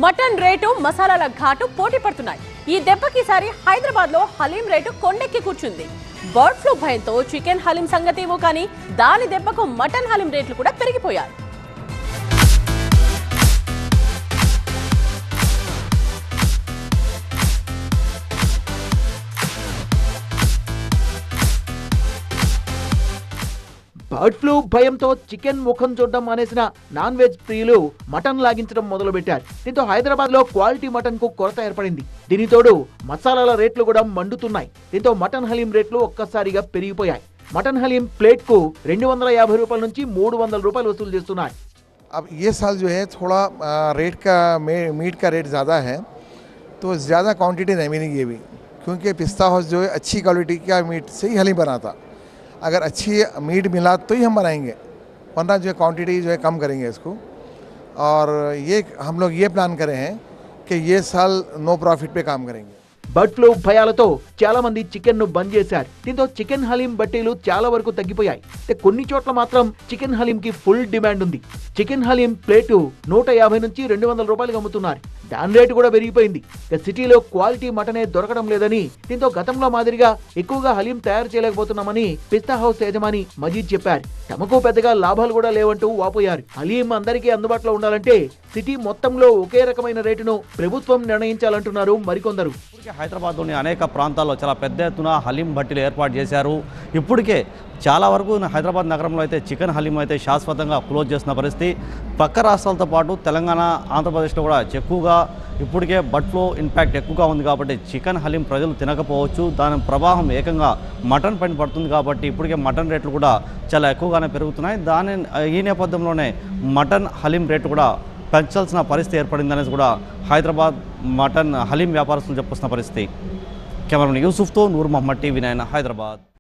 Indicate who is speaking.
Speaker 1: Mutton rate మసాలాల ఘాటు పోటీ పడుతున్నాయి. ఈ దెబ్బకిసారి హైదరాబాద్ లో హలీం రేటు కొండెక్కి కూర్చుంది. బర్డ్ ఫ్లూ భయంతో చికెన్ హలీం సంగతేమో కానీ దాని దెబ్బకు మటన్ హలీం రేట్లు కూడా పెరిగిపోయాయి.
Speaker 2: బర్డ్ ఫ్లూ భయంతో చికెన్ ముఖం చూడడం మానేసిన నాన్ వెజ్ ప్రియులు మటన్ లాగించడం మొదలుపెట్టారు. దీంతో హైదరాబాద్ లో క్వాలిటీ మటన్ కు కొరత ఏర్పడింది. దీనితోడు మసాలాల రేట్లు కూడా మండుతున్నాయి. దీంతో మటన్ హలీం రేట్లు ఒక్కసారిగా పెరిగిపోయాయి. మటన్ హలీం ప్లేట్ కు 250 రూపాయల నుంచి 300 రూపాయలు వసూలు చేస్తున్నారు.
Speaker 3: अब ये साल जो है थोड़ा रेट का मीट का रेट ज़्यादा है, तो ज़्यादा क्वांटिटी नहीं मिलेगी अभी, क्योंकि पिस्ता हाउस जो है अच्छी क्वालिटी का मीट से ही हलीम बनाता. अगर अच्छी मीट मिला तो ही हम बनाएंगे, वरना जो है क्वांटिटी जो है कम करेंगे इसको. और ये हम लोग ये प्लान करे हैं कि ये साल नो प्रॉफिट पे काम करेंगे.
Speaker 2: బర్డ్ ఫ్లూ భయాలతో చాలా మంది చికెన్ ను బంద్ చేశారు. దీంతో చికెన్ హలీం బట్టీలు చాలా వరకు తగ్గిపోయాయి. కొన్ని చోట్ల మాత్రం చికెన్ హలీం కి ఫుల్ డిమాండ్ ఉంది. చికెన్ హలీం ప్లేటు 150 నుంచి 200 రూపాయలకు అమ్ముతున్నారు. దాని రేటు కూడా పెరిగిపోయింది. సిటీలో క్వాలిటీ మటనే దొరకడం లేదని, దీంతో గతంలో మాదిరిగా ఎక్కువగా హలీం తయారు చేయలేకపోతున్నామని పిస్తా హౌస్ యజమాని మజీద్ చెప్పారు. తమకు పెద్దగా లాభాలు కూడా లేవంటూ వాపోయారు. హలీం అందరికీ అందుబాటులో ఉండాలంటే సిటీ మొత్తంలో ఒకే రకమైన రేటును ప్రభుత్వం నిర్ణయించాలంటున్నారు మరికొందరు.
Speaker 4: హైదరాబాద్లోని అనేక ప్రాంతాల్లో చాలా పెద్ద ఎత్తున హలీం భట్టీలు ఏర్పాటు చేశారు. ఇప్పటికే చాలా వరకు హైదరాబాద్ నగరంలో అయితే చికెన్ హలీం అయితే శాశ్వతంగా క్లోజ్ చేసిన పరిస్థితి. పక్క రాష్ట్రాలతో పాటు తెలంగాణ, ఆంధ్రప్రదేశ్లో కూడా ఎక్కువగా ఇప్పటికే బర్డ్ ఫ్లూ ఇంపాక్ట్ ఎక్కువగా ఉంది కాబట్టి చికెన్ హలీం ప్రజలు తినకపోవచ్చు. దాని ప్రభావం ఏకంగా మటన్ పైన పడుతుంది కాబట్టి ఇప్పటికే మటన్ రేట్లు కూడా చాలా ఎక్కువగానే పెరుగుతున్నాయి. ఈ నేపథ్యంలోనే మటన్ హలీం రేటు కూడా పెంచాల్సిన పరిస్థితి ఏర్పడిందనేసి కూడా హైదరాబాద్ మటన్ హలీం వ్యాపారస్తులు చెప్పుస్తున్న పరిస్థితి. కెమెరామెన్ యూసుఫ్తో నూర్ మహమ్మద్, టీవీ 9 హైదరాబాద్.